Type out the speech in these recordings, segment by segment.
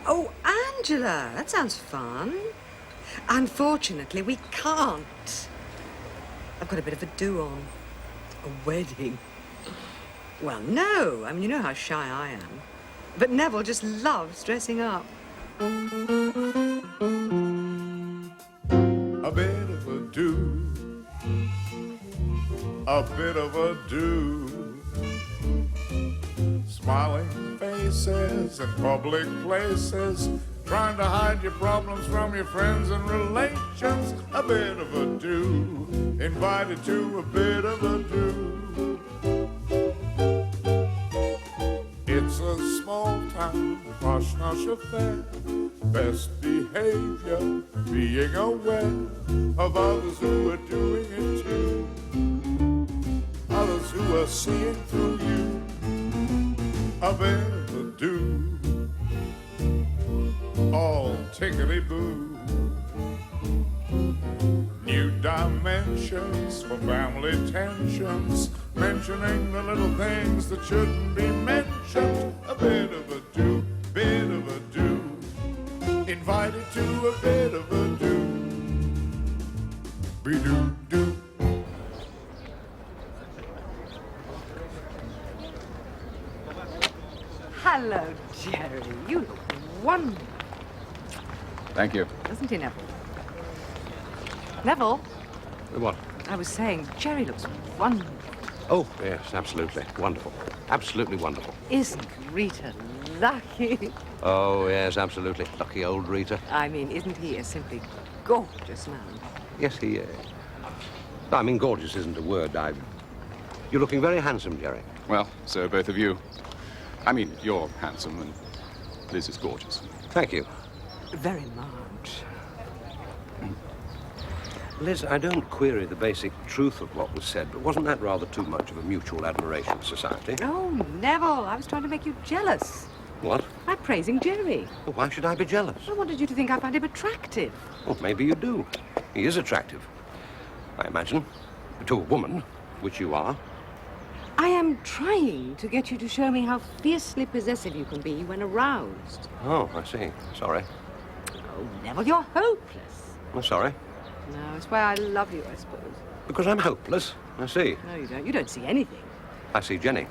Oh, Angela, that sounds fun. Unfortunately, we can't. I've got a bit of a do-on. A wedding. Well, no. I mean, you know how shy I am. But Neville just loves dressing up. A bit of a do. A bit of a do. Smiling faces in public places, trying to hide your problems from your friends and relations. A bit of a do. Invited to a bit of a do. It's a small town, posh-nosh affair. Best behavior, being aware of others who are doing it too. Others who are seeing through you. A bit of a do. All tickety-boo. New dimensions for family tensions, mentioning the little things that shouldn't be mentioned. A bit of a do, bit of a do. Invited to a bit of a do. Be-do-do. Hello, Jerry. You look wonderful. Thank you. Doesn't he, Neville? Neville? What? I was saying, Jerry looks wonderful. Oh, yes, absolutely. Wonderful. Absolutely wonderful. Isn't Rita lucky? Oh, yes, absolutely. Lucky old Rita. I mean, isn't he a simply gorgeous man? Yes, he is. I mean, gorgeous isn't a word. You're looking very handsome, Jerry. Well, so both of you. I mean, you're handsome and Liz is gorgeous. Thank you. Very much. Liz, I don't query the basic truth of what was said, but wasn't that rather too much of a mutual admiration society? Oh, Neville, I was trying to make you jealous. What? I'm praising Jerry. Well, why should I be jealous? I wanted you to think I found him attractive. Well, maybe you do. He is attractive, I imagine. To a woman, which you are. I am trying to get you to show me how fiercely possessive you can be when aroused. Oh, I see. Sorry. Oh, Neville, you're hopeless. I'm sorry. No, it's why I love you, I suppose. Because I'm hopeless. I see. No, you don't. You don't see anything. I see Jenny.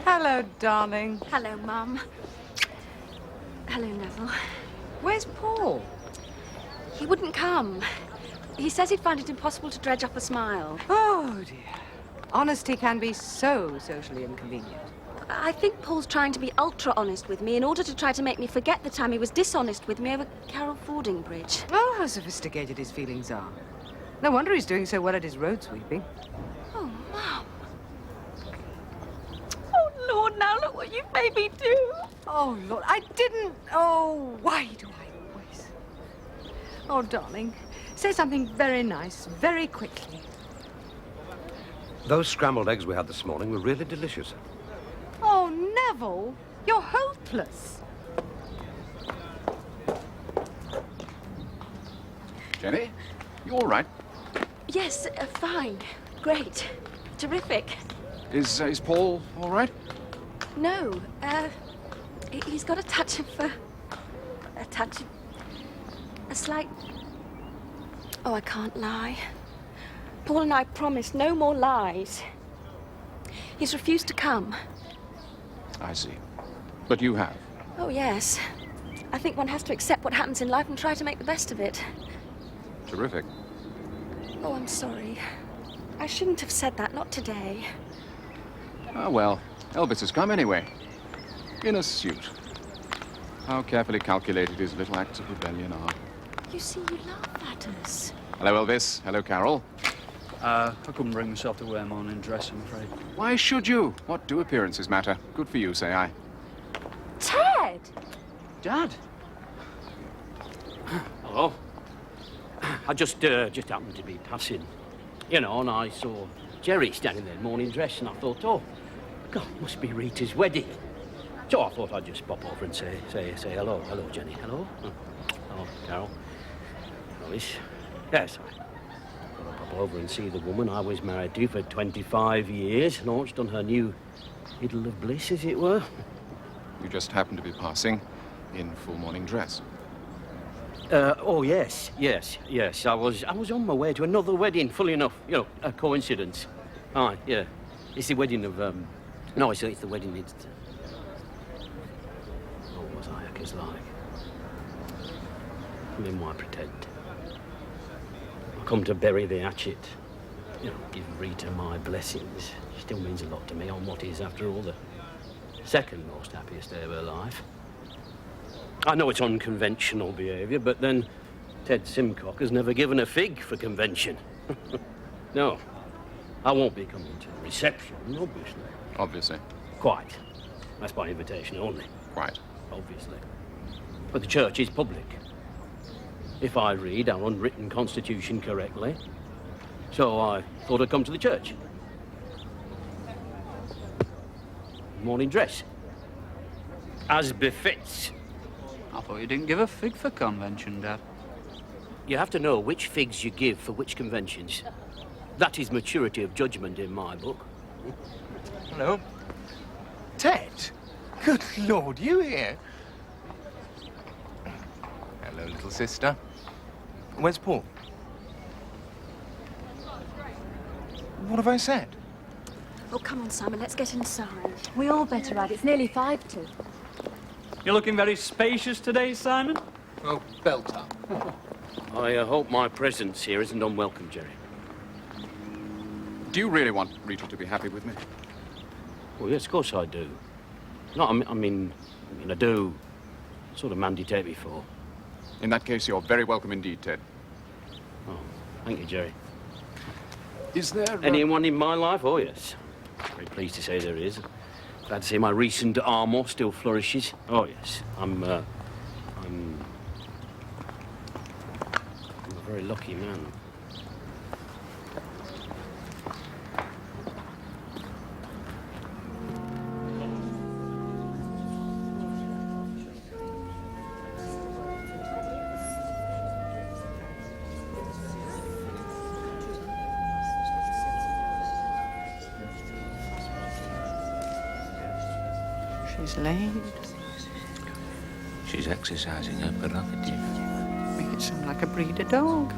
Hello, darling. Hello, Mum. Hello, Neville. Where's Paul? He wouldn't come. He says he'd find it impossible to dredge up a smile. Oh, dear. Honesty can be so socially inconvenient. I think Paul's trying to be ultra-honest with me in order to try to make me forget the time he was dishonest with me over Carroll Fording Bridge. Oh, how sophisticated his feelings are. No wonder he's doing so well at his road sweeping. Oh, Mum. Oh, Lord, now look what you've made me do. Oh, Lord, I didn't... Oh, why do I always... Oh, darling, say something very nice, very quickly. Those scrambled eggs we had this morning were really delicious. Oh, Neville, you're hopeless. Jenny, you all right? Yes, fine. Great. Terrific. Is Paul all right? No, he's got a touch of, a slight... Oh, I can't lie. Paul and I promised no more lies. He's refused to come. I see. But you have. Oh, yes. I think one has to accept what happens in life and try to make the best of it. Terrific. Oh, I'm sorry. I shouldn't have said that, not today. Ah, well, Elvis has come anyway. In a suit. How carefully calculated his little acts of rebellion are. You see, you laugh at us. Hello, Elvis. Hello, Carol. I couldn't bring myself to wear morning dress, I'm afraid. Why should you? What do appearances matter? Good for you, say I. Ted! Dad? Hello. I just happened to be passing, you know, and I saw Jerry standing there in morning dress, and I thought, oh, God, it must be Rita's wedding. So I thought I'd just pop over and say hello, Jenny, hello, hello, Carol, Alice. Yes, I thought I'd pop over and see the woman I was married to for 25 years, launched on her new idyll of bliss, as it were. You just happened to be passing. in full morning dress. Oh, yes. I was on my way to another wedding, fully enough. You know, a coincidence. Aye, yeah. It's the wedding of, No, it's the wedding, it's... What was I, Acker's like? I mean, why pretend? I come to bury the hatchet. You know, give Rita my blessings. She still means a lot to me on what is, after all, the second most happiest day of her life. I know it's unconventional behaviour, but then Ted Simcock has never given a fig for convention. No, I won't be coming to the reception, obviously. Obviously. Quite. That's by invitation only. Quite. Obviously. But the church is public. If I read our unwritten constitution correctly. So I thought I'd come to the church. Morning dress. As befits. I thought you didn't give a fig for convention, Dad. You have to know which figs you give for which conventions. That is maturity of judgment in my book. Hello. Ted? Good Lord, you here? Hello, little sister. Where's Paul? What have I said? Oh, come on, Simon, let's get inside. We all better ride. It's nearly 5 to. You're looking very spacious today, Simon. Oh, belt up. I hope my presence here isn't unwelcome, Jerry. Do you really want Rita to be happy with me? Well, yes, of course I do. No, I mean, I do. What sort of man do you take me for? In that case, you're very welcome indeed, Ted. Oh, thank you, Jerry. Is there... Anyone in my life? Oh, yes. Very pleased to say there is. Glad to see my recent armour still flourishes. Oh, yes. I'm a very lucky man. She's late. She's exercising her prerogative. Make it sound like a breeder dog.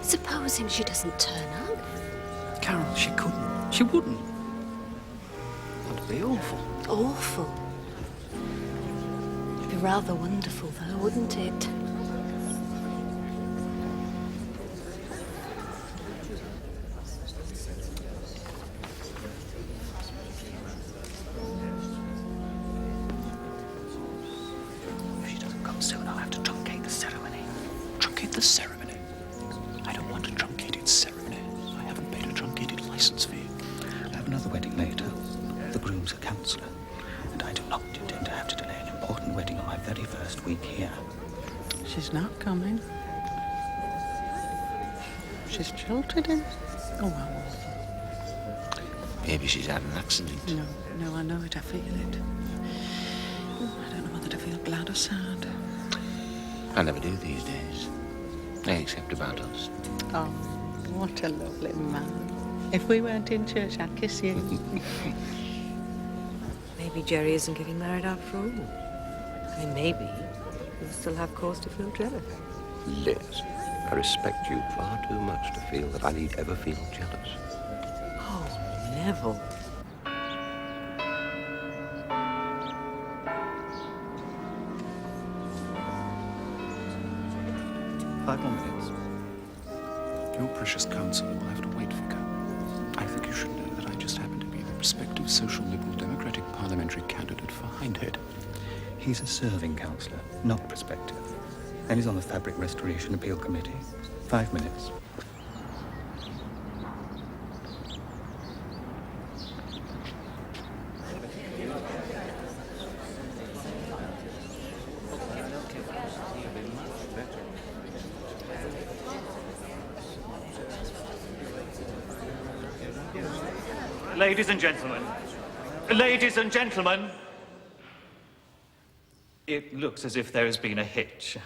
Supposing she doesn't turn up? Carol, she couldn't. She wouldn't. That'd be awful. Awful. It'd be rather wonderful, though, wouldn't it? If she doesn't come soon, I'll have to truncate the ceremony. Truncate the ceremony? I don't want a truncated ceremony. I haven't paid a truncated license fee. I have another wedding later. The groom's a counsellor, and I do not intend to have to delay an important wedding on my very first week here. She's not coming. She's jilted him. Oh, how awful. Maybe she's had an accident. No, I know it. I feel it. I don't know whether to feel glad or sad. I never do these days. Except about us. Oh, what a lovely man. If we weren't in church, I'd kiss you. Maybe Jerry isn't getting married after all. I mean, maybe he'll still have cause to feel jealous. Liz, I respect you far too much to feel that I need ever feel jealous. Oh, Neville. Five more minutes. Your precious counsellor will have to wait, Vicar. I think you should know that I just happen to be the prospective social liberal democratic parliamentary candidate for Hindhead. He's a serving counsellor, not prospective. And he's on the Fabric Restoration Appeal Committee. 5 minutes. Ladies and gentlemen. Ladies and gentlemen. It looks as if there has been a hitch.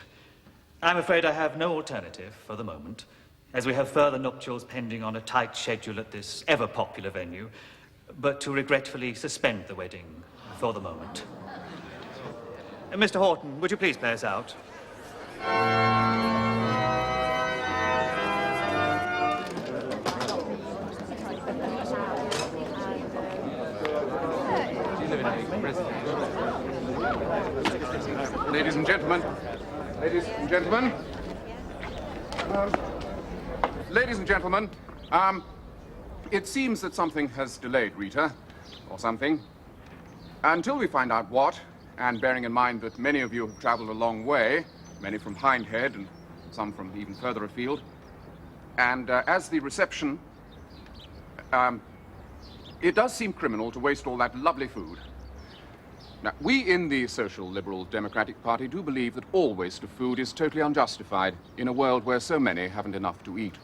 I'm afraid I have no alternative for the moment, as we have further nuptials pending on a tight schedule at this ever-popular venue, but to regretfully suspend the wedding for the moment. Mr. Horton, would you please play us out? Ladies and gentlemen. Ladies and gentlemen. Ladies and gentlemen. It seems that something has delayed Rita, or something. Until we find out what, and bearing in mind that many of you have traveled a long way, many from Hindhead and some from even further afield, and as the reception, it does seem criminal to waste all that lovely food. Now, we in the Social Liberal Democratic Party do believe that all waste of food is totally unjustified in a world where so many haven't enough to eat.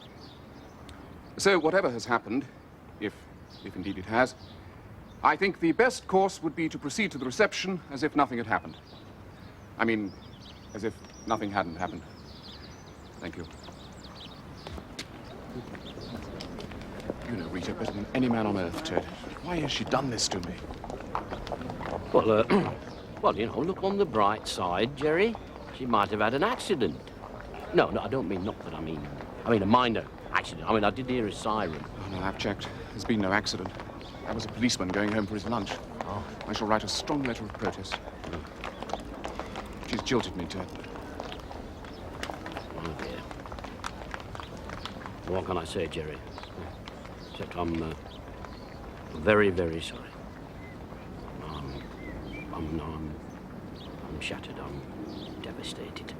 So whatever has happened, if indeed it has, I think the best course would be to proceed to the reception as if nothing had happened. I mean, as if nothing hadn't happened. Thank you. You know Rita better than any man on earth, Ted. Why has she done this to me? Well, well, you know, look on the bright side, Jerry. She might have had an accident. No, I don't mean not that I mean a minor accident. I mean, I did hear a siren. Oh, no, I've checked. There's been no accident. That was a policeman going home for his lunch. Oh. I shall write a strong letter of protest. She's jilted me, Ted. Oh, dear. What can I say, Jerry? Except I'm very, very sorry. I'm shattered. I'm devastated.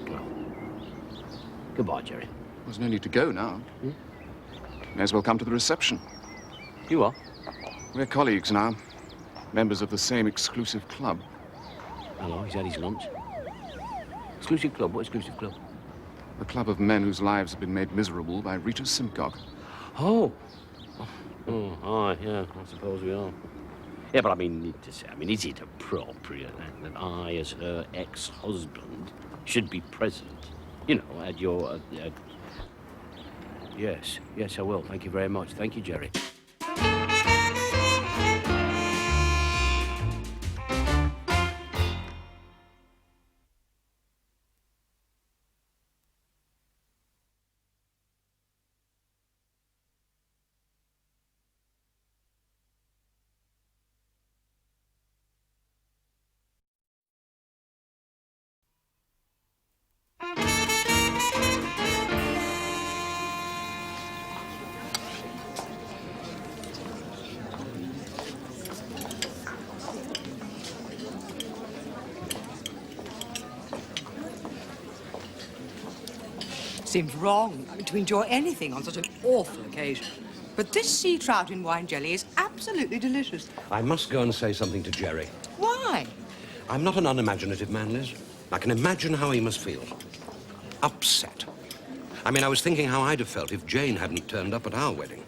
Well, goodbye, Jerry. There's no need to go now. May as well come to the reception. You are? We're colleagues now. Members of the same exclusive club. Hello, he's had his lunch. Exclusive club? What exclusive club? The club of men whose lives have been made miserable by Rita Simcock. Oh. Yeah, I suppose we are. Yeah, but I mean, is it appropriate that I, as her ex-husband, should be present, you know, at your... Yes, I will. Thank you very much. Thank you, Jerry. Seems wrong to enjoy anything on such an awful occasion. But this sea trout in wine jelly is absolutely delicious. I must go and say something to Jerry. Why? I'm not an unimaginative man, Liz. I can imagine how he must feel. Upset. I mean, I was thinking how I'd have felt if Jane hadn't turned up at our wedding.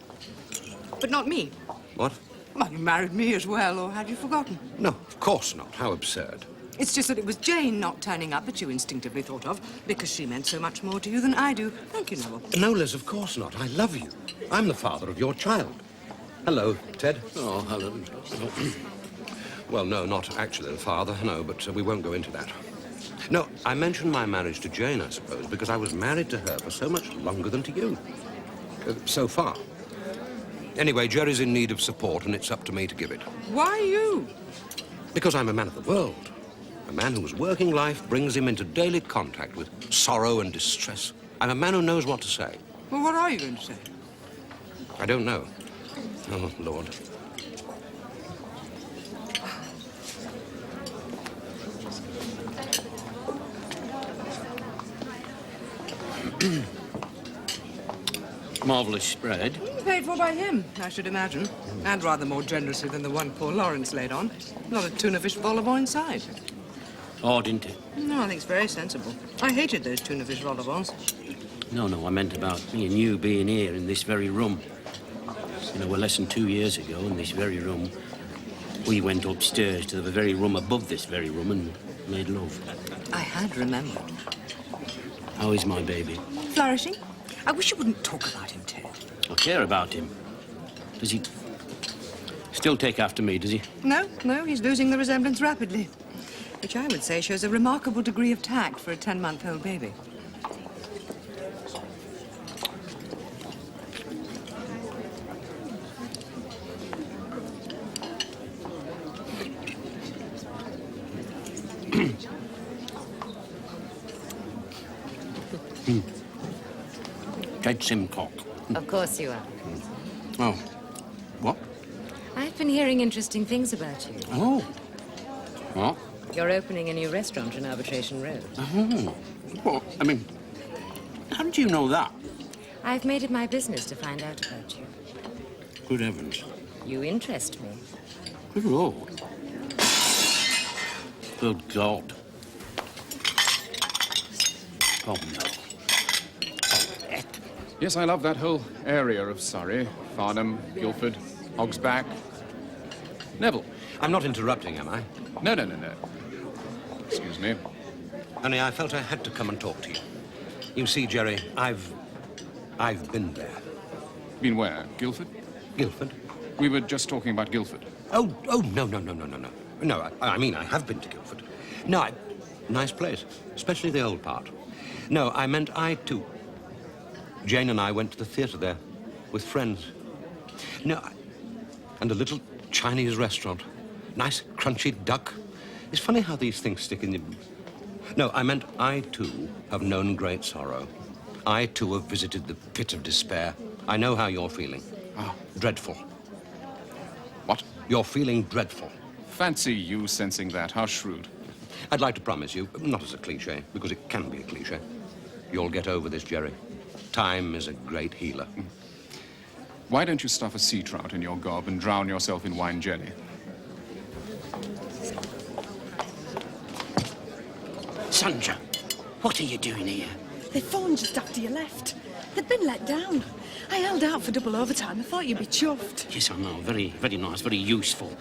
But not me. What? Well, you married me as well, or had you forgotten? No, of course not. How absurd. It's just that it was Jane not turning up that you instinctively thought of, because she meant so much more to you than I do. Thank you, Noel. No, Liz, of course not. I love you. I'm the father of your child. Hello, Ted. Oh, hello. Well, no, not actually the father, no, but we won't go into that. No, I mentioned my marriage to Jane, I suppose, because I was married to her for so much longer than to you. So far. Anyway, Jerry's in need of support, and it's up to me to give it. Why you? Because I'm a man of the world. A man whose working life brings him into daily contact with sorrow and distress. I'm a man who knows what to say. Well, what are you going to say? I don't know. Oh, Lord. Marvellous spread. Paid for by him, I should imagine. And rather more generously than the one poor Lawrence laid on. Not a tuna fish vol au vent inside. Oh, didn't it? No, I think it's very sensible. I hated those tuna fish vol au vents. No, I meant about me and you being here in this very room. You know, well, less than 2 years ago, in this very room, we went upstairs to the very room above this very room and made love. I had remembered. How is my baby? Flourishing. I wish you wouldn't talk about him, Ted. I care about him. Does he still take after me, does he? No, he's losing the resemblance rapidly. Which I would say shows a remarkable degree of tact for a 10-month-old baby. Kate Simcock. Of course you are. Oh. What? I've been hearing interesting things about you. Oh. What? You're opening a new restaurant in Arbitration Road. Oh. Well, I mean, how did you know that? I've made it my business to find out about you. Good heavens. You interest me. Good Lord. Good God. Oh, no. Yes, I love that whole area of Surrey. Farnham, Guildford, Hogsback. Neville. I'm not interrupting, am I? No. Excuse me. Only I felt I had to come and talk to you. You see, Jerry, I've been there. Been where? Guildford? Guildford? We were just talking about Guildford. Oh, no. No, I mean, I have been to Guildford. No, nice place, especially the old part. No, I meant I, too. Jane and I went to the theatre there with friends. No, and a little Chinese restaurant. Nice crunchy duck. It's funny how these things stick in you. No, I meant I, too, have known great sorrow. I, too, have visited the pit of despair. I know how you're feeling. Oh. Dreadful. What? You're feeling dreadful. Fancy you sensing that. How shrewd. I'd like to promise you, not as a cliché, because it can be a cliché, you'll get over this, Jerry. Time is a great healer. Why don't you stuff a sea trout in your gob and drown yourself in wine jelly? Sandra, what are you doing here? They phoned just after you left. They'd been let down. I held out for double overtime. I thought you'd be chuffed. Yes, I know. Very, very nice, very useful.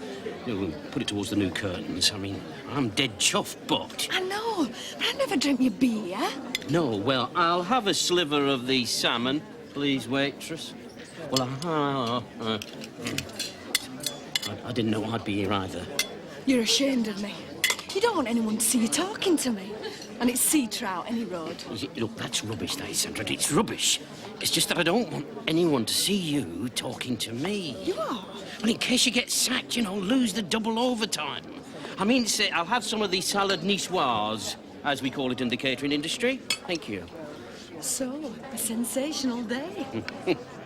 You know, put it towards the new curtains. I mean, I'm dead chuffed, but... I know, but I never dreamt you'd be here. No, well, I'll have a sliver of the salmon, please, waitress. Well, I didn't know I'd be here either. You're ashamed of me. You don't want anyone to see you talking to me. And it's sea trout, any road. Look, that's rubbish, that is, Sandra. It's rubbish. It's just that I don't want anyone to see you talking to me. You are? Well, in case you get sacked, you know, lose the double overtime. I mean, say, I'll have some of the salad niçoise, as we call it in the catering industry. Thank you. So, a sensational day.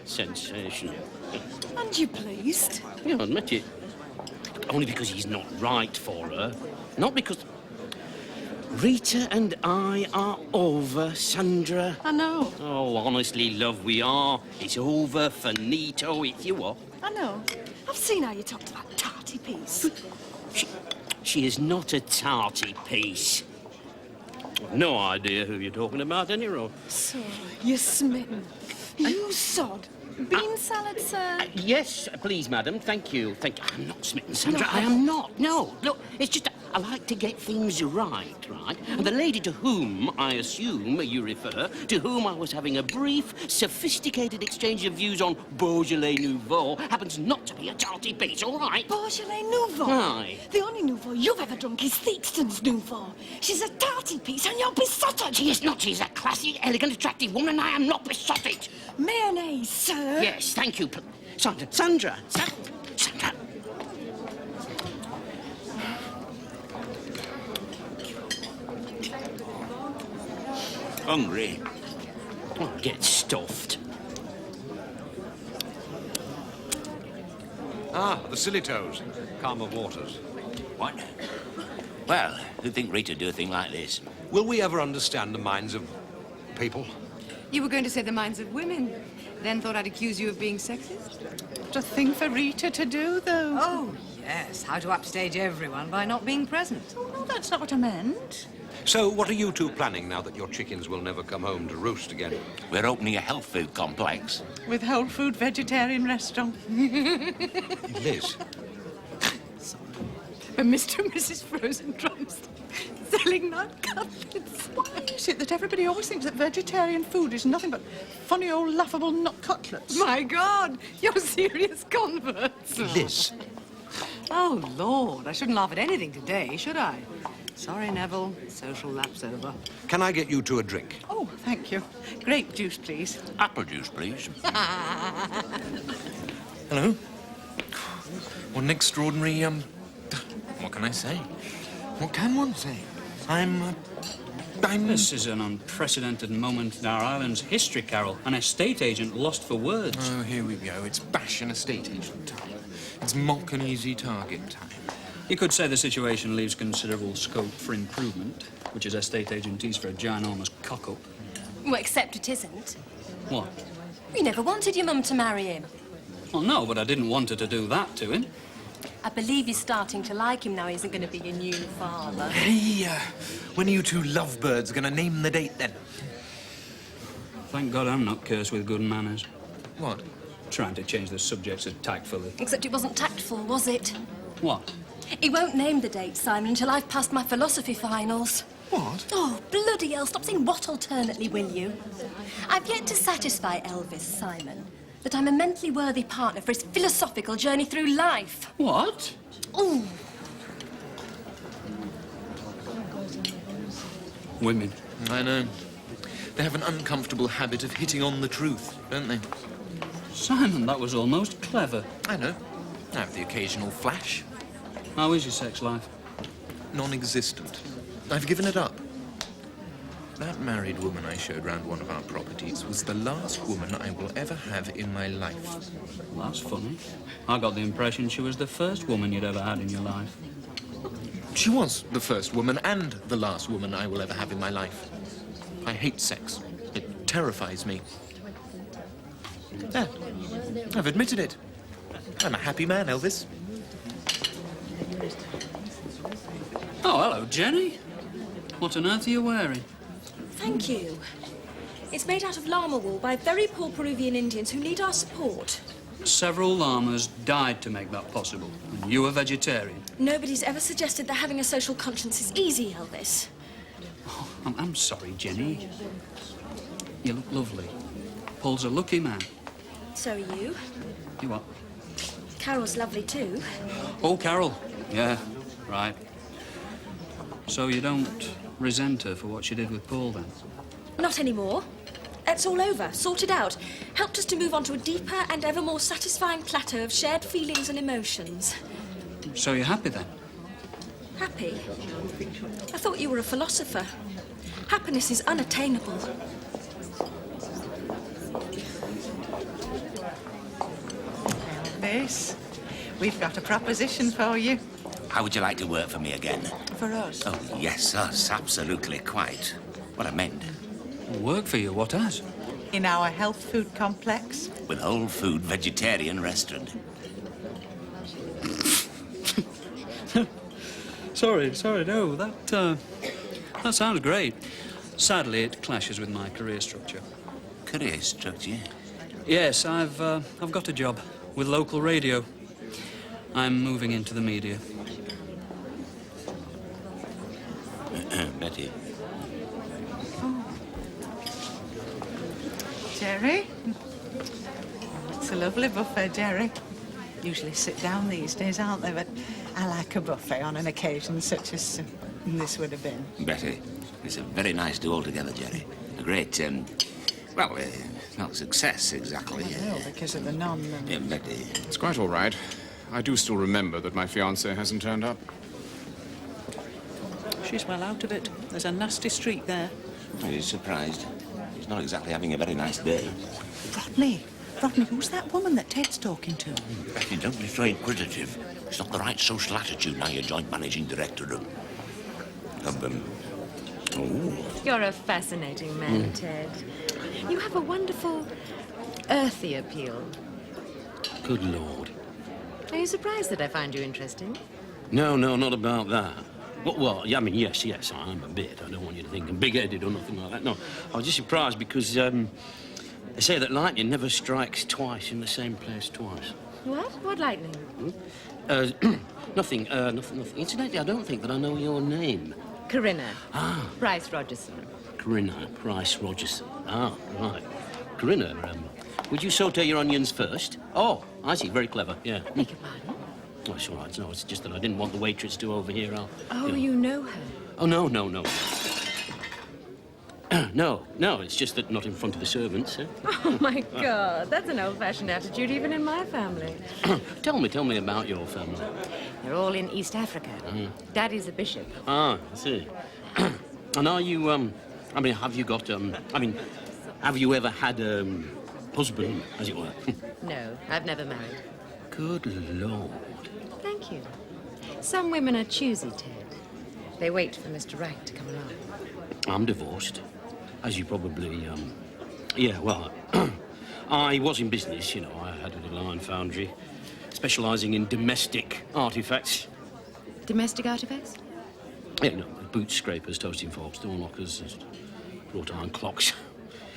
Sensational. And you pleased? Yeah, I'll admit it. Only because he's not right for her. Not because... Rita and I are over, Sandra. I know. Oh, honestly, love, we are. It's over, finito, it's you what? I know. I've seen how you talk to that tarty piece. She is not a tarty piece. I've no idea who you're talking about, anyway. So, you're smitten. You sod. Bean salad, sir? Yes, please, madam. Thank you. Thank you. I'm not smitten, Sandra. No. I am not. No, look, it's just I like to get things right? And the lady to whom I assume you refer, to whom I was having a brief, sophisticated exchange of views on Beaujolais Nouveau, happens not to be a tarty piece, all right? Beaujolais Nouveau? Aye. The only Nouveau you've ever drunk is Theakston's Nouveau. She's a tarty piece and you're besotted. She is not. She's a classy, elegant, attractive woman. I am not besotted. Mayonnaise, sir? Yes, thank you. Sandra. Hungry? Oh, get stuffed. Ah, the silly toes. Calm of waters. What? Well, who'd think Rita do a thing like this? Will we ever understand the minds of people? You were going to say the minds of women. Then thought I'd accuse you of being sexist. What a thing for Rita to do, though. Oh, yes. How to upstage everyone by not being present. Oh, no, that's not what I meant. So, what are you two planning now that your chickens will never come home to roost again? We're opening a health food complex. With whole food vegetarian restaurant. Liz. And Mr. and Mrs. Frozen Drumstick selling nut cutlets. Why is it that everybody always thinks that vegetarian food is nothing but funny old laughable nut cutlets? My God, you're serious converts. Liz. Oh, Lord, I shouldn't laugh at anything today, should I? Sorry, Neville. Social lapse over. Can I get you two a drink? Oh, thank you. Grape juice, please. Apple juice, please. Hello. What an extraordinary, what can I say? What can one say? I'm... This is an unprecedented moment in our island's history, Carol. An estate agent lost for words. Oh, here we go. It's bash and estate agent time. It's mock and easy target time. You could say the situation leaves considerable scope for improvement, which is estate agentese for a ginormous cock-up. Well, except it isn't. What? You never wanted your mum to marry him. Well, no, but I didn't want her to do that to him. I believe you're starting to like him now he isn't going to be your new father. Hey, when are you two lovebirds going to name the date, then? Thank God I'm not cursed with good manners. What? Trying to change the subject so tactfully. Except it wasn't tactful, was it? What? He won't name the date, Simon, until I've passed my philosophy finals. What? Oh, bloody hell, stop saying what alternately, will you? I've yet to satisfy Elvis, Simon, that I'm a mentally worthy partner for his philosophical journey through life. What? Oh. Women. I know. They have an uncomfortable habit of hitting on the truth, don't they? Simon, that was almost clever. I know. I have the occasional flash. How is your sex life? Non-existent. I've given it up. That married woman I showed round one of our properties was the last woman I will ever have in my life. Well, that's funny. I got the impression she was the first woman you'd ever had in your life. She was the first woman and the last woman I will ever have in my life. I hate sex. It terrifies me. There. I've admitted it. I'm a happy man, Elvis. Oh, hello, Jenny. What on earth are you wearing? Thank you. It's made out of llama wool by very poor Peruvian Indians who need our support. Several llamas died to make that possible, and you a vegetarian. Nobody's ever suggested that having a social conscience is easy, Elvis. Oh, I'm sorry, Jenny. You look lovely. Paul's a lucky man. So are you. You what? Carol's lovely too. Oh, Carol. Yeah, right. So you don't resent her for what she did with Paul, then? Not anymore. It's all over, sorted out. Helped us to move on to a deeper and ever more satisfying plateau of shared feelings and emotions. So you're happy, then? Happy? I thought you were a philosopher. Happiness is unattainable. This, we've got a proposition for you. How would you like to work for me again? For us? Oh, yes, us. Absolutely, quite. What I meant. Work for you? What as? In our health food complex. With whole food vegetarian restaurant. Sorry, no. That sounds great. Sadly, it clashes with my career structure. Career structure? Yes, I've got a job with local radio. I'm moving into the media. Betty. Oh. Jerry? It's a lovely buffet, Jerry. Usually sit down these days, aren't they? But I like a buffet on an occasion such as this would have been. Betty, it's a very nice do altogether, Jerry. A great, not success exactly. Well, because of the Yeah, Betty. It's quite all right. I do still remember that my fiance hasn't turned up. She's well out of it. There's a nasty streak there. He's surprised. He's not exactly having a very nice day. Rodney, who's that woman that Ted's talking to? Betty, don't be so inquisitive. It's not the right social attitude now you're joint managing director of them. Oh. You're a fascinating man, Ted. You have a wonderful, earthy appeal. Good Lord. Are you surprised that I find you interesting? No, not about that. Well, yeah, I mean, yes, I'm a bit. I don't want you to think I'm big-headed or nothing like that. No, I was just surprised because they say that lightning never strikes twice in the same place twice. What? What lightning? Nothing. Incidentally, I don't think that I know your name. Corinna. Ah. Price Rogerson. Corinna Price Rogerson. Ah, right. Corinna, would you saute your onions first? Oh, I see. Very clever, yeah. Beg your pardon? Oh, it's all right. No, it's just that I didn't want the waitress to overhear. You know her? Oh, no. No, it's just that not in front of the servants. Oh, my God. That's an old-fashioned attitude even in my family. Tell me about your family. They're all in East Africa. Daddy's a bishop. Ah, I see. And are you, I mean, have you got, have you ever had a husband, as it were? No, I've never married. Good Lord. Thank you. Some women are choosy, Ted. They wait for Mr. Right to come along. I'm divorced, as you probably, yeah, well, I was in business, you know. I had a little iron foundry, specialising in domestic artefacts. Domestic artifacts? Yeah, no, boot scrapers, toasting forks, door knockers, wrought iron clocks.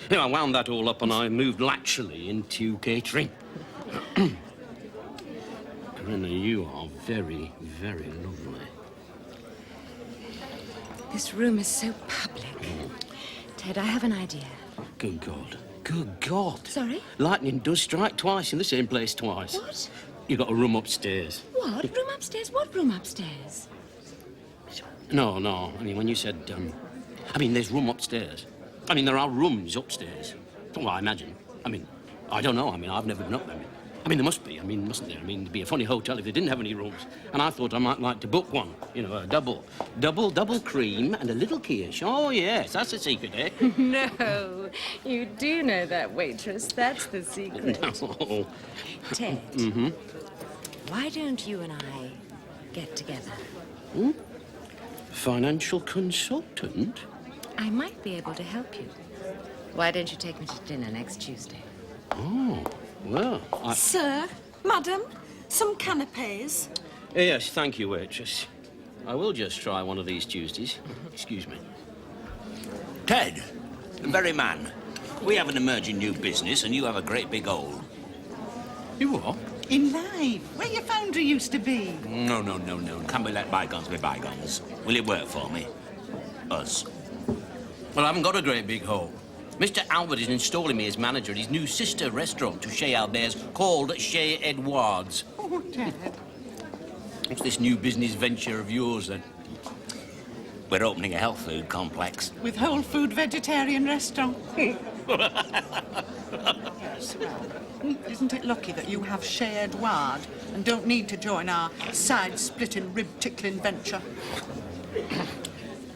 You know, I wound that all up and I moved laterally into catering. Corinna, you are very, very lovely. This room is so public. Ted, I have an idea. Good God. Good God. Sorry? Lightning does strike twice in the same place twice. What? You got a room upstairs. What? Room upstairs? What room upstairs? No. I mean, when you said, there's room upstairs. I mean, there are rooms upstairs. Well, I imagine. I mean, I don't know. I mean, I've never been up there. I mean, there must be. I mean, mustn't there? I mean, it'd be a funny hotel if they didn't have any rooms. And I thought I might like to book one. You know, a double cream and a little quiche. Oh, yes, that's the secret, eh? No, you do know that, waitress. That's the secret. No. Ted. Mm-hmm. Why don't you and I get together? Financial consultant? I might be able to help you. Why don't you take me to dinner next Tuesday? Oh, well, Sir, madam, some canapes. Yes, thank you, waitress. I will just try one of these Tuesdays. Excuse me. Ted, the very man. We have an emerging new business and you have a great big hole. You what? In life, where your foundry used to be. No. Can we let bygones be bygones? Will it work for me? Us. Well, I haven't got a great big hole. Mr. Albert is installing me as manager at his new sister restaurant to Chez Albert's called Chez Edouard's. Oh, Ted. What's this new business venture of yours, then? We're opening a health food complex. With whole food vegetarian restaurant. Yes, well, isn't it lucky that you have Chez Edouard and don't need to join our side-splitting, rib-tickling venture?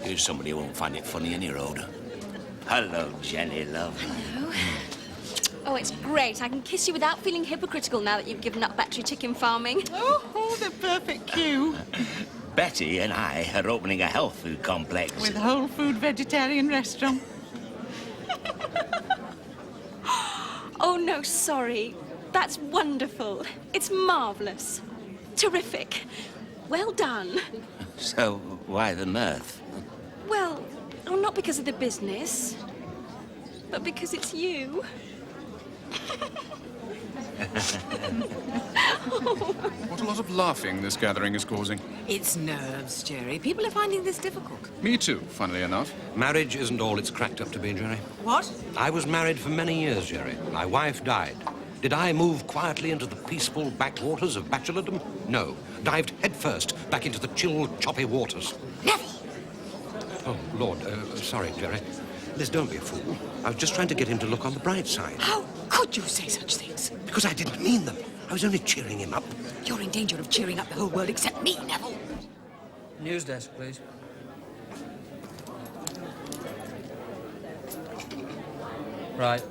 Here's somebody who won't find it funny any road. Hello, Jenny, love. Hello. Oh, it's great. I can kiss you without feeling hypocritical now that you've given up battery chicken farming. Oh, the perfect cue. Betty and I are opening a health food complex. With whole food vegetarian restaurant. Oh, no, sorry. That's wonderful. It's marvellous. Terrific. Well done. So, why the mirth? Well, not because of the business, but because it's you. What a lot of laughing this gathering is causing. It's nerves, Jerry. People are finding this difficult. Me too, funnily enough. Marriage isn't all it's cracked up to be, Jerry. What? I was married for many years, Jerry. My wife died. Did I move quietly into the peaceful backwaters of bachelordom? No. Dived headfirst back into the chill, choppy waters. Neville! Oh, Lord, sorry, Jerry. Liz, don't be a fool. I was just trying to get him to look on the bright side. How could you say such things? Because I didn't mean them. I was only cheering him up. You're in danger of cheering up the whole world except me, Neville. News desk, please. Right.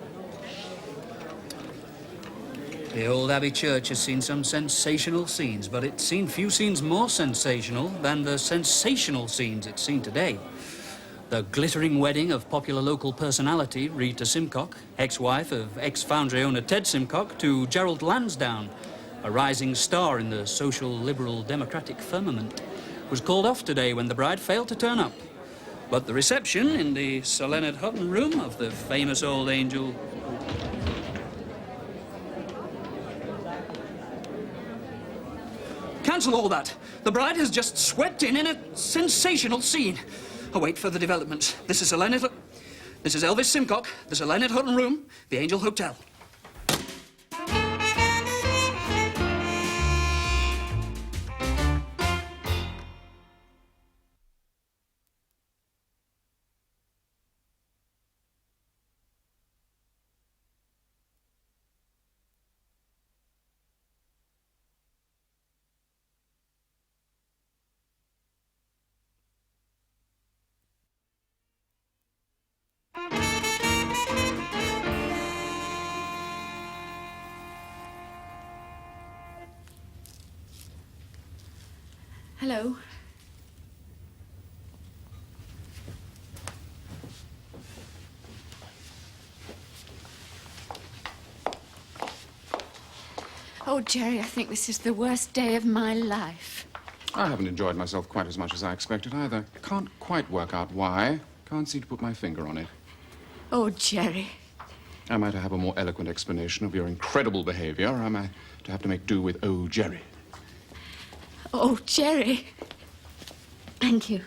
The old Abbey Church has seen some sensational scenes, but it's seen few scenes more sensational than the sensational scenes it's seen today. The glittering wedding of popular local personality Rita Simcock, ex-wife of ex-foundry owner Ted Simcock, to Gerald Lansdowne, a rising star in the social liberal democratic firmament. was called off today when the bride failed to turn up. But the reception in the Sir Leonard Hutton room of the famous old angel... Cancel all that. The bride has just swept in a sensational scene. Await further developments. This is Elvis Simcock, the Sir Leonard Hutton room, the Angel Hotel. Hello. Oh, Jerry, I think this is the worst day of my life. I haven't enjoyed myself quite as much as I expected either. Can't quite work out why. Can't seem to put my finger on it. Oh, Jerry. Am I to have a more eloquent explanation of your incredible behavior, or am I to have to make do with "Oh, Jerry"? Oh, Jerry. Thank you.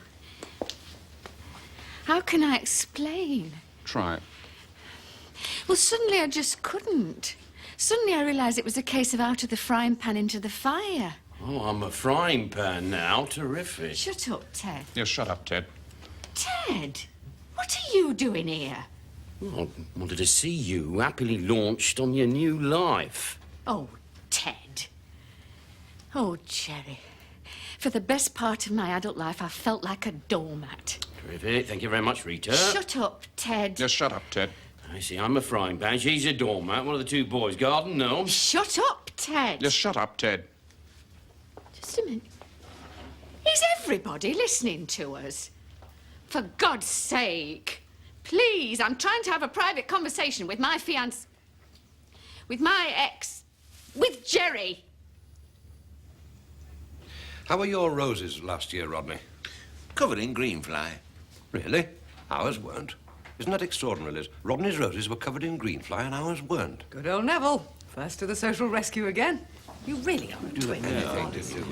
How can I explain? Try. Well, suddenly I just couldn't. Suddenly I realised it was a case of out of the frying pan into the fire. Oh, I'm a frying pan now. Terrific. Shut up, Ted. Yes, shut up, Ted. Ted, what are you doing here? Well, I wanted to see you happily launched on your new life. Oh, Ted. Oh, Jerry. For the best part of my adult life, I felt like a doormat. Terrific. Thank you very much, Rita. Shut up, Ted. Yes, shut up, Ted. I see. I'm a frying pan. She's a doormat. One of the two boys. Garden gnome. Shut up, Ted. Yes, shut up, Ted. Just a minute. Is everybody listening to us? For God's sake. Please, I'm trying to have a private conversation with my fiance... with my ex... with Jerry. How were your roses last year, Rodney? Covered in greenfly. Really? Ours weren't. Isn't that extraordinary, Liz? Rodney's roses were covered in greenfly and ours weren't. Good old Neville. First to the social rescue again. You really aren't doing anything. Did you?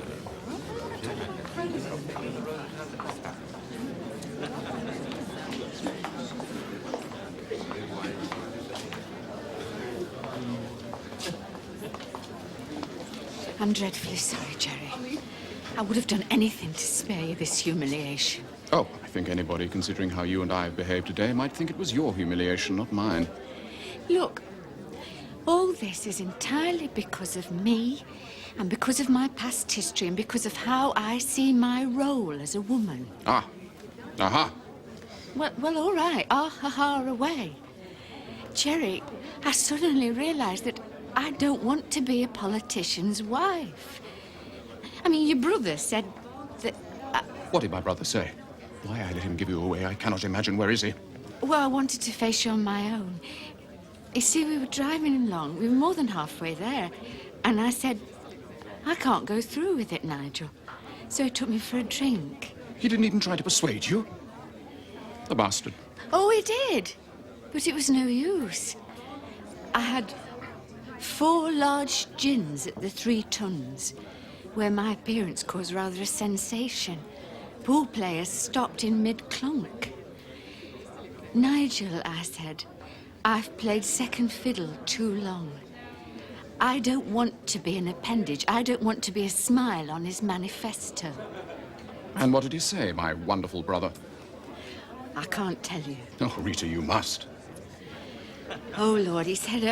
I'm dreadfully sorry, Jerry. I would have done anything to spare you this humiliation. Oh, I think anybody, considering how you and I have behaved today, might think it was your humiliation, not mine. Look, all this is entirely because of me and because of my past history and because of how I see my role as a woman. Ah. Aha. Well, all right. Ah-ha-ha away. Jerry, I suddenly realised that I don't want to be a politician's wife. I mean, your brother said that... What did my brother say? Why I let him give you away, I cannot imagine. Where is he? Well, I wanted to face you on my own. You see, we were driving along. We were more than halfway there. And I said, I can't go through with it, Nigel. So he took me for a drink. He didn't even try to persuade you? The bastard. Oh, he did. But it was no use. I had 4 large gins at the 3 Tons, where my appearance caused rather a sensation. Pool players stopped in mid-clunk. Nigel, I said, I've played second fiddle too long. I don't want to be an appendage. I don't want to be a smile on his manifesto. And what did he say, my wonderful brother? I can't tell you. Oh, Rita, you must. Oh, Lord, he said,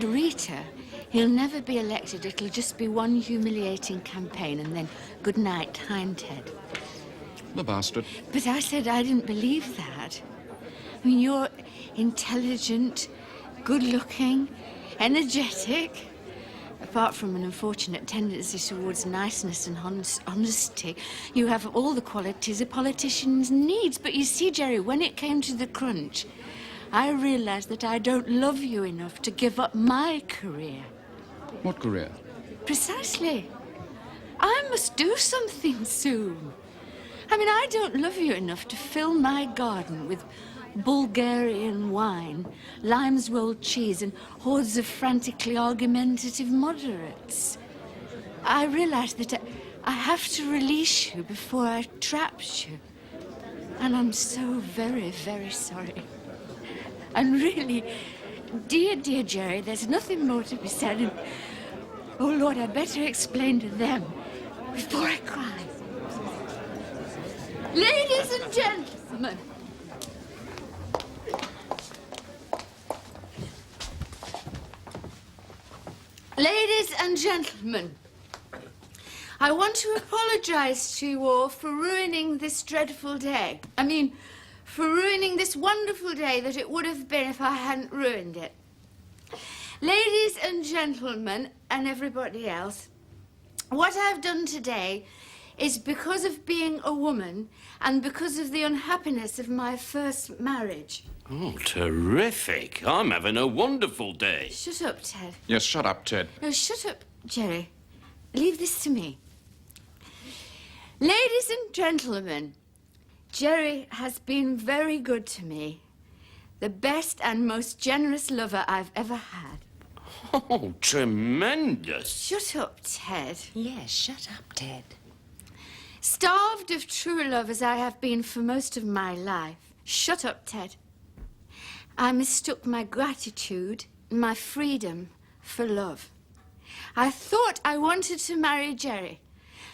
Rita, he'll never be elected. It'll just be one humiliating campaign and then good night, hindhead. The bastard. But I said I didn't believe that. I mean, you're intelligent, good-looking, energetic. Apart from an unfortunate tendency towards niceness and honesty, you have all the qualities a politician needs. But you see, Jerry, when it came to the crunch, I realised that I don't love you enough to give up my career. What career? Precisely. I must do something soon. I mean, I don't love you enough to fill my garden with Bulgarian wine, limes rolled cheese, and hordes of frantically argumentative moderates. I realise that I have to release you before I trapped you. And I'm so very, very sorry. And really, dear, dear Jerry, there's nothing more to be said. And, oh, Lord, I'd better explain to them before I cry. Ladies and gentlemen. Ladies and gentlemen, I want to apologize to you all for ruining this dreadful day. I mean, for ruining this wonderful day that it would have been if I hadn't ruined it. Ladies and gentlemen, and everybody else, what I've done today is because of being a woman and because of the unhappiness of my first marriage. Oh, terrific. I'm having a wonderful day. Shut up, Ted. Yes, shut up, Ted. No, shut up, Jerry. Leave this to me. Ladies and gentlemen, Jerry has been very good to me. The best and most generous lover I've ever had. Oh, tremendous. Shut up, Ted. Yes, shut up, Ted. Starved of true love as I have been for most of my life. Shut up, Ted. I mistook my gratitude, my freedom, for love. I thought I wanted to marry Jerry,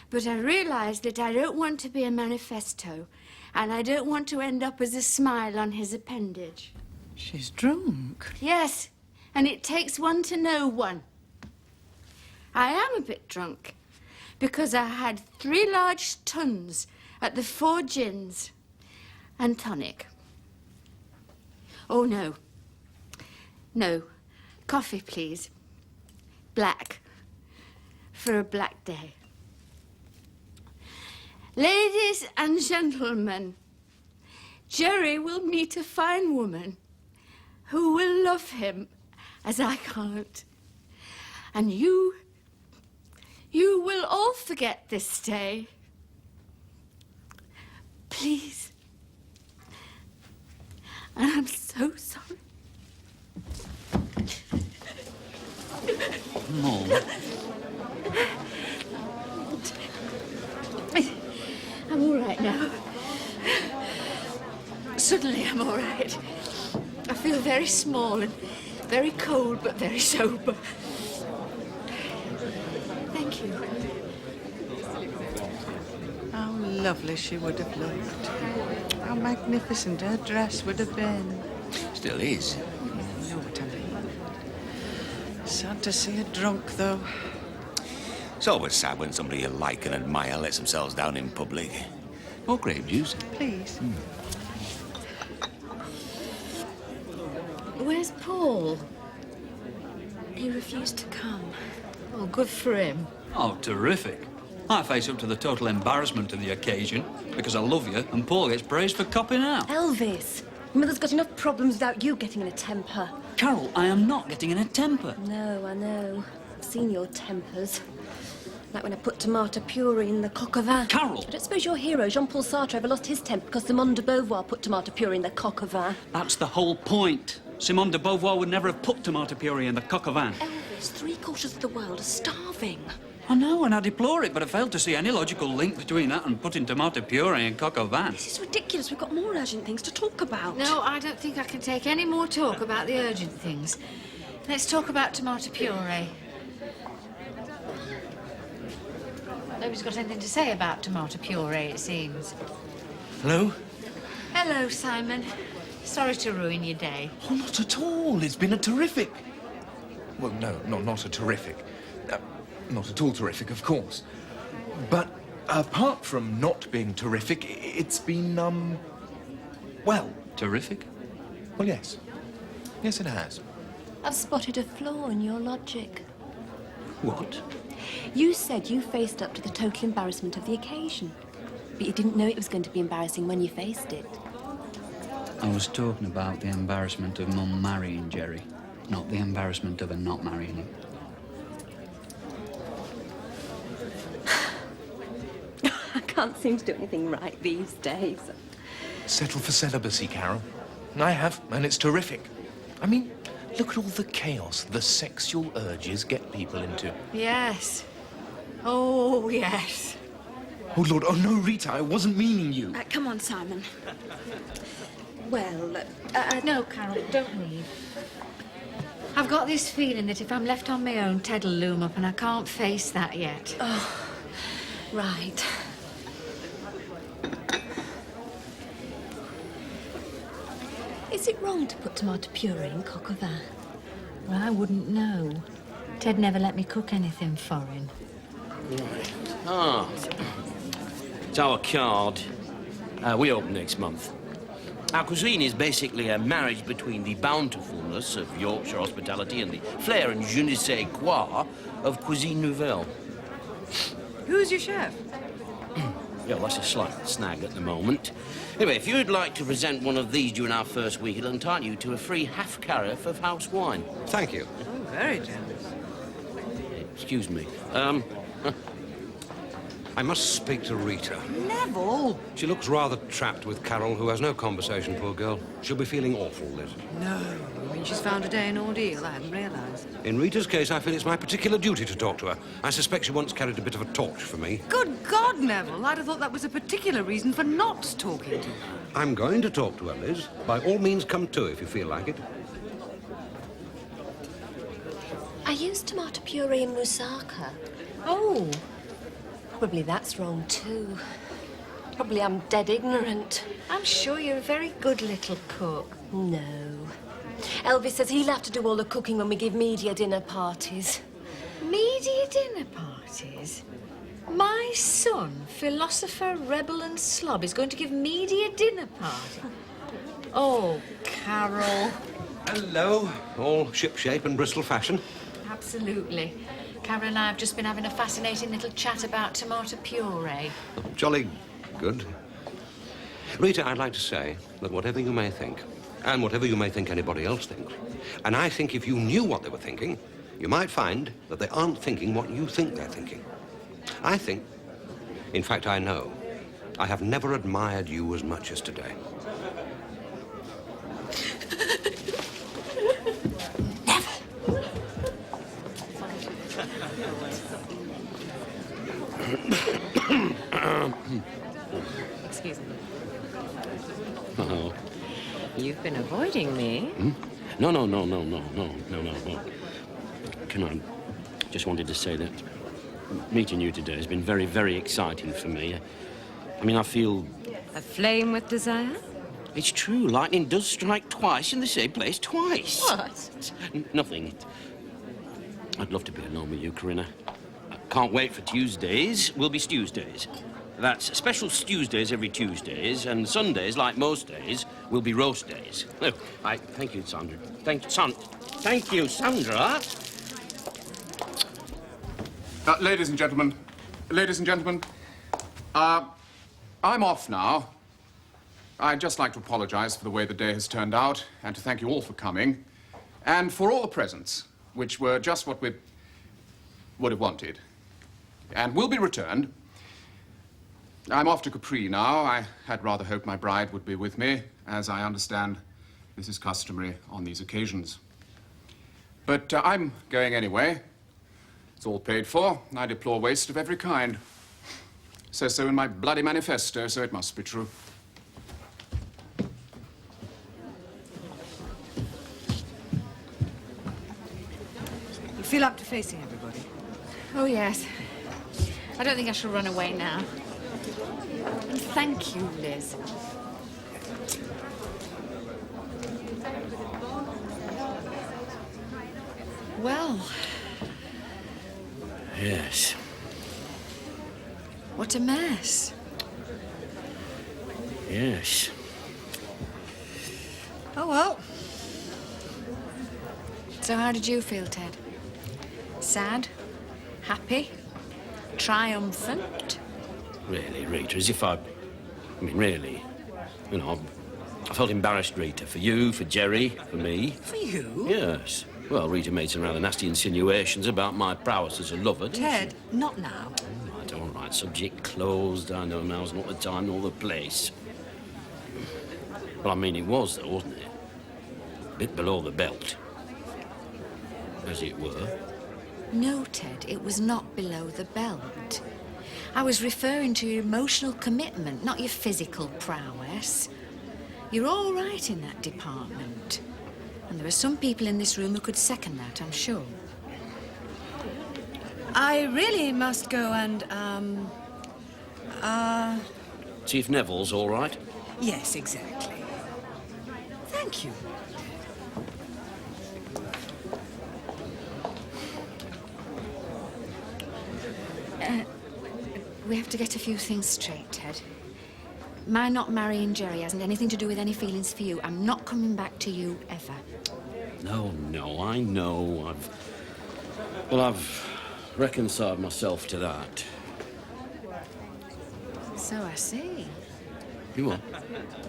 but I realized that I don't want to be a manifesto, and I don't want to end up as a smile on his appendage. She's drunk. Yes, and it takes one to know one. I am a bit drunk, because I had 3 large tons at the 4 gins and tonic. Oh, no. No. Coffee, please. Black. For a black day. Ladies and gentlemen, Jerry will meet a fine woman who will love him as I can't. And you will all forget this day. Please. And I'm so sorry. Mom. I'm all right now. Suddenly I'm all right. I feel very small and very cold, but very sober. Thank you. How lovely she would have looked. How magnificent her dress would have been. Still is. No, but sad to see her drunk, though. It's always sad when somebody you like and admire lets themselves down in public. More grape juice. Please. Where's Paul? He refused to come. Oh, good for him. Oh, terrific. I face up to the total embarrassment of the occasion because I love you and Paul gets praised for copping out. Elvis, your mother's got enough problems without you getting in a temper. Carol, I am not getting in a temper. No, I know. I've seen your tempers. Like when I put tomato puree in the coq au vin. Carol! I don't suppose your hero, Jean-Paul Sartre, ever lost his temper because Simone de Beauvoir put tomato puree in the coq au vin. That's the whole point. Simone de Beauvoir would never have put tomato puree in the coq au vin. Elvis, 3/4 of the world are starving. I know, and I deplore it, but I fail to see any logical link between that and putting tomato puree in coq au vin. This is ridiculous. We've got more urgent things to talk about. No, I don't think I can take any more talk about the urgent things. Let's talk about tomato puree. Nobody's got anything to say about tomato puree, it seems. Hello? Hello, Simon. Sorry to ruin your day. Oh, not at all. It's been a terrific... Well, no, not a terrific. Not at all terrific, of course. But apart from not being terrific, it's been, well... Terrific? Well, yes. Yes, it has. I've spotted a flaw in your logic. What? You said you faced up to the total embarrassment of the occasion. But you didn't know it was going to be embarrassing when you faced it. I was talking about the embarrassment of Mum marrying Jerry, not the embarrassment of her not marrying him. can't seem to do anything right these days. Settle for celibacy, Carol. I have, and it's terrific. I mean, look at all the chaos the sexual urges get people into. Yes. Oh, yes. Oh, Lord, oh, no, Rita, I wasn't meaning you. Come on, Simon. Well, no, Carol, don't leave. I've got this feeling that if I'm left on my own, Ted'll loom up, and I can't face that yet. Oh, right. Is it wrong to put tomato puree in coq au vin? Well, I wouldn't know. Ted never let me cook anything foreign. Right. Ah. It's our card. We open next month. Our cuisine is basically a marriage between the bountifulness of Yorkshire hospitality and the flair and je ne sais quoi of cuisine nouvelle. Who's your chef? Yeah, well, that's a slight snag at the moment. Anyway, if you'd like to present one of these during our first week, it'll entitle you to a free half-carafe of house wine. Thank you. Oh, very generous. Excuse me. I must speak to Rita. Neville! She looks rather trapped with Carol, who has no conversation, poor girl. She'll be feeling awful, Liz. No, I mean, she's found a day an ordeal. I hadn't realised. In Rita's case, I feel it's my particular duty to talk to her. I suspect she once carried a bit of a torch for me. Good God, Neville! I'd have thought that was a particular reason for not talking to her. I'm going to talk to her, Liz. By all means, come too, if you feel like it. I used tomato puree in moussaka. Oh. Probably that's wrong, too. Probably I'm dead ignorant. I'm sure you're a very good little cook. No. Elvis says he'll have to do all the cooking when we give media dinner parties. Media dinner parties? My son, philosopher, rebel and slob, is going to give media dinner party. Oh, Carol. Hello. All shipshape and Bristol fashion. Absolutely. Carol and I have just been having a fascinating little chat about tomato puree. Jolly good. Rita, I'd like to say that whatever you may think, and whatever you may think anybody else thinks, and I think if you knew what they were thinking, you might find that they aren't thinking what you think they're thinking. I think, in fact, I know, I have never admired you as much as today. Excuse me. Oh. You've been avoiding me. Hmm? No. Can I just wanted to say that meeting you today has been very, very exciting for me. I mean, I feel... Aflame with desire? It's true. Lightning does strike twice in the same place twice. What? Nothing. I'd love to be alone with you, Corinna. I can't wait for Tuesdays. Will be Tuesdays. That's special Tuesdays every Tuesdays, and Sundays, like most days, will be roast days. Oh, thank you, Sandra. Thank you, Sandra. Ladies and gentlemen, I'm off now. I'd just like to apologize for the way the day has turned out, and to thank you all for coming, and for all the presents, which were just what we would have wanted, and will be returned. I'm off to Capri now. I had rather hoped my bride would be with me, as I understand this is customary on these occasions. But I'm going anyway. It's all paid for, and I deplore waste of every kind. Says so in my bloody manifesto, so it must be true. You feel up to facing everybody? Oh, yes. I don't think I shall run away now. And thank you, Liz. Well, Yes. what a mess. Yes. Oh, well. So how did you feel, Ted? Sad? Happy? Triumphant? Really, Rita, as if I mean, really. You know, I felt embarrassed, Rita, for you, for Jerry, for me. For you? Yes. Well, Rita made some rather nasty insinuations about my prowess as a lover, didn't Ted, not now. she? All right. Right, subject closed. I know now's not the time nor the place. Well, I mean, it was, though, wasn't it? A bit below the belt. As it were. No, Ted, it was not below the belt. I was referring to your emotional commitment, not your physical prowess. You're all right in that department. And there are some people in this room who could second that, I'm sure. I really must go and, See if Neville's all right. Yes, exactly. Thank you. We have to get a few things straight, Ted. My not marrying Jerry hasn't anything to do with any feelings for you. I'm not coming back to you ever. No, I know. I've reconciled myself to that. So I see. You what?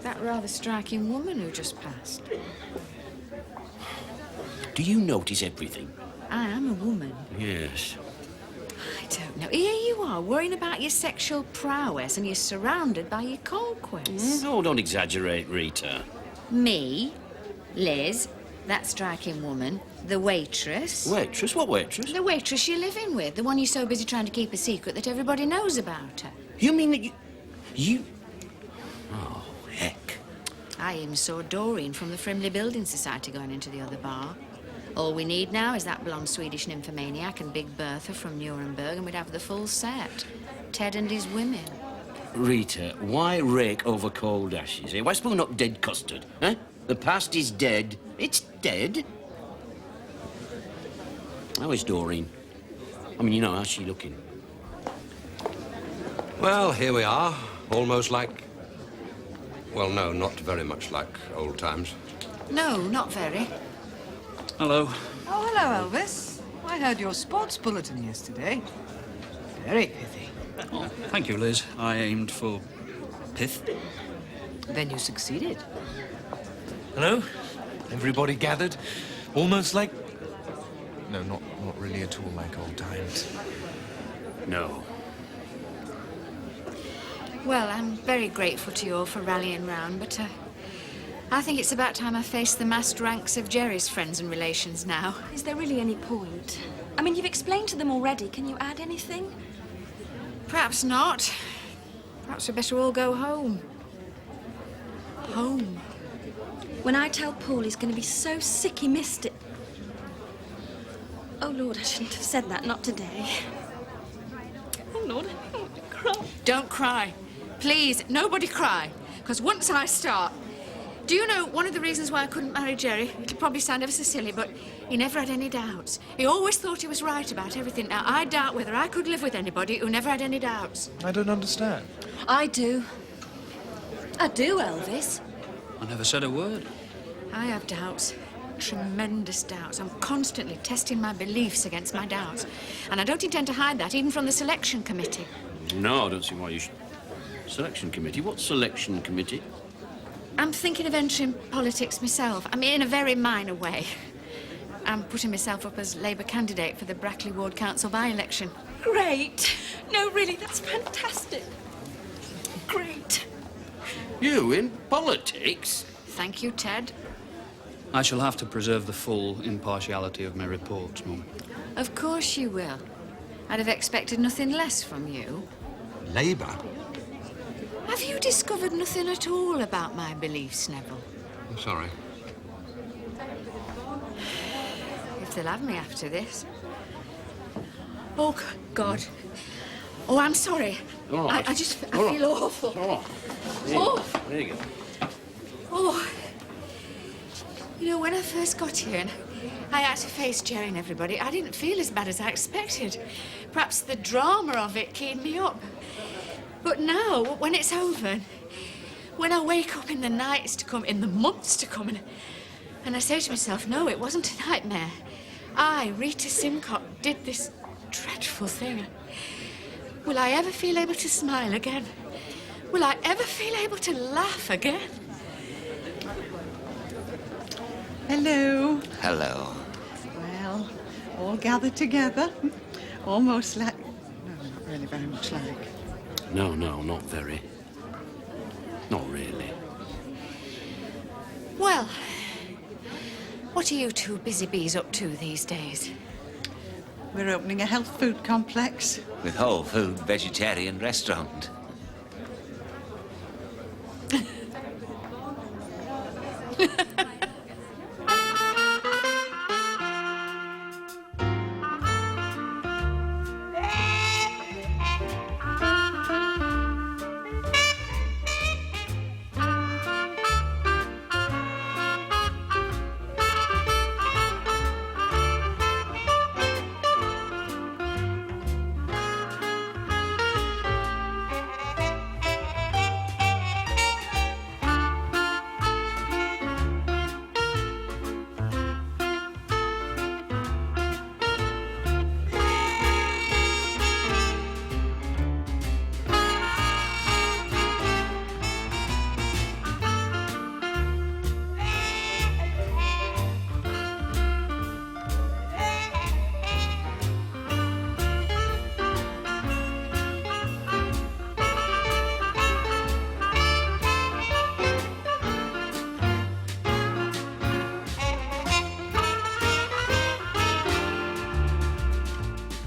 That rather striking woman who just passed. Do you notice everything? I am a woman. Yes. I don't know. Here you are, worrying about your sexual prowess, and you're surrounded by your conquests. Oh, don't exaggerate, Rita. Me, Liz, that striking woman, the waitress. Waitress? What waitress? The waitress you're living with, the one you're so busy trying to keep a secret that everybody knows about her. You mean that you... Oh, heck. I even saw Doreen from the Frimley Building Society going into the other bar. All we need now is that blonde Swedish nymphomaniac and Big Bertha from Nuremberg, and we'd have the full set. Ted and his women. Rita, why rake over cold ashes? Why spoon up dead custard, eh? The past is dead. It's dead. How is Doreen? I mean, you know, how's she looking? Well, here we are. Almost like... Well, no, not very much like old times. No, not very. Hello. Oh, hello, Elvis. I heard your sports bulletin yesterday. Very pithy. Oh, thank you, Liz. I aimed for pith. Then you succeeded. Hello? Everybody gathered? Almost like... No, not really at all like old times. No. Well, I'm very grateful to you all for rallying round, but I think it's about time I faced the massed ranks of Jerry's friends and relations now. Is there really any point? I mean, you've explained to them already. Can you add anything? Perhaps not. Perhaps we better all go home. Home. When I tell Paul, he's going to be so sick he missed it. Oh, Lord, I shouldn't have said that. Not today. Oh, Lord, I don't want to cry. Don't cry. Please, nobody cry. Because once I start... Do you know one of the reasons why I couldn't marry Jerry? It'll probably sound ever so silly, but he never had any doubts. He always thought he was right about everything. Now, I doubt whether I could live with anybody who never had any doubts. I don't understand. I do. I do, Elvis. I never said a word. I have doubts. Tremendous doubts. I'm constantly testing my beliefs against my doubts. And I don't intend to hide that, even from the selection committee. No, I don't see why you should... Selection committee? What selection committee? I'm thinking of entering politics myself. I mean, in a very minor way. I'm putting myself up as Labour candidate for the Brackley Ward Council by-election. Great. No, really, that's fantastic. Great. You in politics? Thank you, Ted. I shall have to preserve the full impartiality of my reports, Mum. Of course you will. I'd have expected nothing less from you. Labour? Have you discovered nothing at all about my beliefs, Neville? I'm sorry. If they'll have me after this. Oh, God. Oh, I'm sorry. All right. I feel awful. All right. Oh. There you go. Oh. You know, when I first got here and I had to face Jerry and everybody, I didn't feel as bad as I expected. Perhaps the drama of it keyed me up. But now, when it's over, when I wake up in the nights to come, in the months to come, and I say to myself, no, it wasn't a nightmare. I, Rita Simcock, did this dreadful thing. Will I ever feel able to smile again? Will I ever feel able to laugh again? Hello. Hello. Well, all gathered together. Almost like... No, not really. really very much like? No, not very. Not really. Well, what are you two busy bees up to these days? We're opening a health food complex. With whole food vegetarian restaurant.